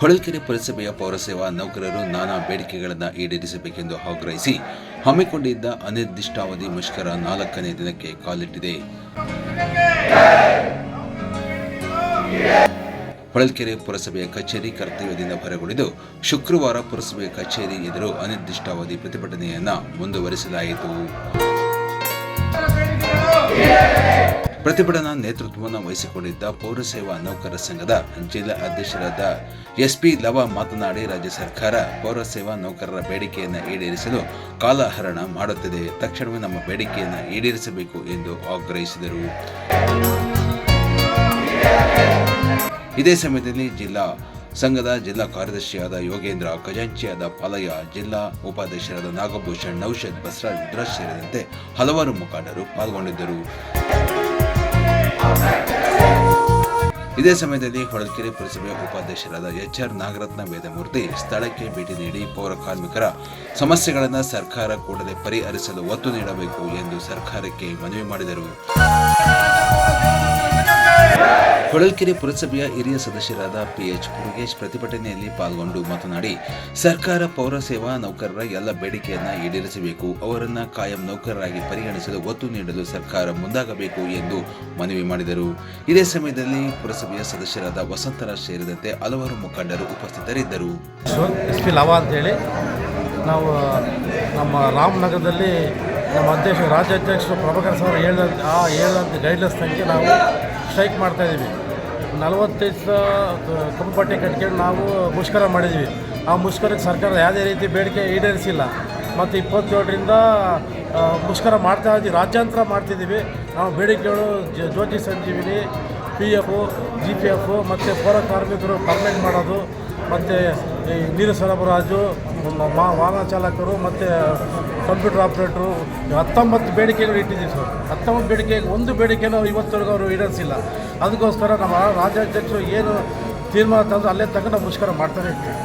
ಹೊಳಲ್ಕೆರೆ ಪುರಸಭೆಯ ಪೌರಸೇವಾ ನೌಕರರು ನಾನಾ ಬೇಡಿಕೆಗಳನ್ನು ಈಡೇರಿಸಬೇಕೆಂದು ಆಗ್ರಹಿಸಿ ಹಮ್ಮಿಕೊಂಡಿದ್ದ ಅನಿರ್ದಿಷ್ಟಾವಧಿ ಮುಷ್ಕರ 4ನೇ ದಿನಕ್ಕೆ ಕಾಲಿಟ್ಟಿದೆ. ಹೊಳಲ್ಕೆರೆ ಪುರಸಭೆಯ ಕಚೇರಿ ಕರ್ತವ್ಯದಿಂದ ಹೊರಗುಳಿದು ಶುಕ್ರವಾರ ಪುರಸಭೆಯ ಕಚೇರಿ ಎದುರು ಅನಿರ್ದಿಷ್ಟಾವಧಿ ಪ್ರತಿಭಟನೆಯನ್ನು ಮುಂದುವರಿಸಲಾಯಿತು. ಪ್ರತಿಭಟನಾ ನೇತೃತ್ವವನ್ನು ವಹಿಸಿಕೊಂಡಿದ್ದ ಪೌರಸೇವಾ ನೌಕರರ ಸಂಘದ ಜಿಲ್ಲಾ ಅಧ್ಯಕ್ಷರಾದ ಎಸ್ಪಿ ಲವ ಮಾತನಾಡಿ, ರಾಜ್ಯ ಸರ್ಕಾರ ಪೌರಸೇವಾ ನೌಕರರ ಬೇಡಿಕೆಯನ್ನು ಈಡೇರಿಸಲು ಕಾಲಹರಣ ಮಾಡುತ್ತಿದೆ. ತಕ್ಷಣವೇ ನಮ್ಮ ಬೇಡಿಕೆಯನ್ನು ಈಡೇರಿಸಬೇಕು ಎಂದು ಆಗ್ರಹಿಸಿದರು. ಇದೇ ಸಮಯದಲ್ಲಿ ಜಿಲ್ಲಾ ಸಂಘದ ಜಿಲ್ಲಾ ಕಾರ್ಯದರ್ಶಿಯಾದ ಯೋಗೇಂದ್ರ, ಖಜಾಂಚಿಯಾದ ಪಾಲಯ್ಯ, ಜಿಲ್ಲಾ ಉಪಾಧ್ಯಕ್ಷರಾದ ನಾಗಭೂಷಣ್, ನೌಷದ್, ಬಸವರಾಜ್, ರುದ್ರಾಜ್ ಸೇರಿದಂತೆ ಹಲವಾರು ಮುಖಂಡರು ಪಾಲ್ಗೊಂಡಿದ್ದರು. ಇದೇ ಸಮಯದಲ್ಲಿ ಹೊಳಲ್ಕೆರೆ ಪುರಸಭೆಯ ಉಪಾಧ್ಯಕ್ಷರಾದ HR ನಾಗರತ್ನ ವೇದಮೂರ್ತಿ ಸ್ಥಳಕ್ಕೆ ಭೇಟಿ ನೀಡಿ ಪೌರ ಕಾರ್ಮಿಕರ ಸಮಸ್ಯೆಗಳನ್ನು ಸರ್ಕಾರ ಕೂಡಲೇ ಪರಿಹರಿಸಲು ಒತ್ತು ನೀಡಬೇಕು ಎಂದು ಸರ್ಕಾರಕ್ಕೆ ಮನವಿ ಮಾಡಿದರು. ಹೊಳಲ್ಕೆರೆ ಪುರಸಭೆಯ ಹಿರಿಯ ಸದಸ್ಯರಾದ PH ಮುರುಗೇಶ್ ಪ್ರತಿಭಟನೆಯಲ್ಲಿ ಪಾಲ್ಗೊಂಡು ಮಾತನಾಡಿ, ಸರ್ಕಾರ ಪೌರ ಸೇವಾ ನೌಕರರ ಎಲ್ಲ ಬೇಡಿಕೆಯನ್ನು ಈಡೇರಿಸಬೇಕು, ಅವರನ್ನು ಕಾಯಂ ನೌಕರರಾಗಿ ಪರಿಗಣಿಸಲು ಒತ್ತು ನೀಡಲು ಸರ್ಕಾರ ಮುಂದಾಗಬೇಕು ಎಂದು ಮನವಿ ಮಾಡಿದರು. ಇದೇ ಸಮಯದಲ್ಲಿ ಪುರಸಭೆಯ ಸದಸ್ಯರಾದ ವಸಂತರಾಜ್ ಸೇರಿದಂತೆ ಹಲವಾರು ಮುಖಂಡರು ಉಪಸ್ಥಿತರಿದ್ದರು. SP ಲವ ಅಂತೇಳಿ ನಾವು ನಮ್ಮ ರಾಮನಗರದಲ್ಲಿ ನಮ್ಮ ರಾಜ್ಯಾಧ್ಯಕ್ಷರು ಪ್ರಭಾಕರ್ ಸರ್ ಹೇಳಿದಂಥ ಗೈಡ್ಲೈನ್ಸ್ ತಂಗೆ ನಾವು ಸ್ಟ್ರೈಕ್ ಮಾಡ್ತಾಯಿದ್ದೀವಿ. 45 ಕಂಪಟ್ಟಿ ಕಟ್ಕೊಂಡು ನಾವು ಮುಷ್ಕರ ಮಾಡಿದ್ವಿ. ಆ ಮುಷ್ಕರಕ್ಕೆ ಸರ್ಕಾರ ಯಾವುದೇ ರೀತಿ ಬೇಡಿಕೆ ಈಡೇರಿಸಿಲ್ಲ. ಮತ್ತು 27ರಿಂದ ಮುಷ್ಕರ ಮಾಡ್ತಾಯಿದ್ದೀವಿ, ರಾಜ್ಯಾಂತರ ಮಾಡ್ತಿದ್ದೀವಿ. ನಾವು ಬೇಡಿಕೆಗಳು ಜ್ಯೋತಿ ಸಂಜೀವಿನಿ, PF, GPF ಮತ್ತು ಪೌರ ಕಾರ್ಮಿಕರು ಪರ್ಮನೆಂಟ್ ಮಾಡೋದು, ಮತ್ತು ಈ ನೀರು ಸರಬರಾಜು, ವಾಹನ ಚಾಲಕರು ಮತ್ತು ಕಂಪ್ಯೂಟರ್ ಆಪ್ರೇಟ್ರು 19 ಬೇಡಿಕೆಗಳು ಇಟ್ಟಿದ್ದೀವಿ ಸರ್. 19 ಬೇಡಿಕೆಗೆ ಒಂದು ಬೇಡಿಕೆನೂ ಇವತ್ತವರೆಗೂ ಅವರು ಈಡೇರಿಸಿಲ್ಲ. ಅದಕ್ಕೋಸ್ಕರ ನಮ್ಮ ರಾಜ್ಯಾಧ್ಯಕ್ಷರು ಏನು ತೀರ್ಮಾನ ತಂದು ಅಲ್ಲೇ ತನಕ ನಾವು ಮುಷ್ಕರ ಮಾಡ್ತಾನೆ ಇರ್ತೀವಿ.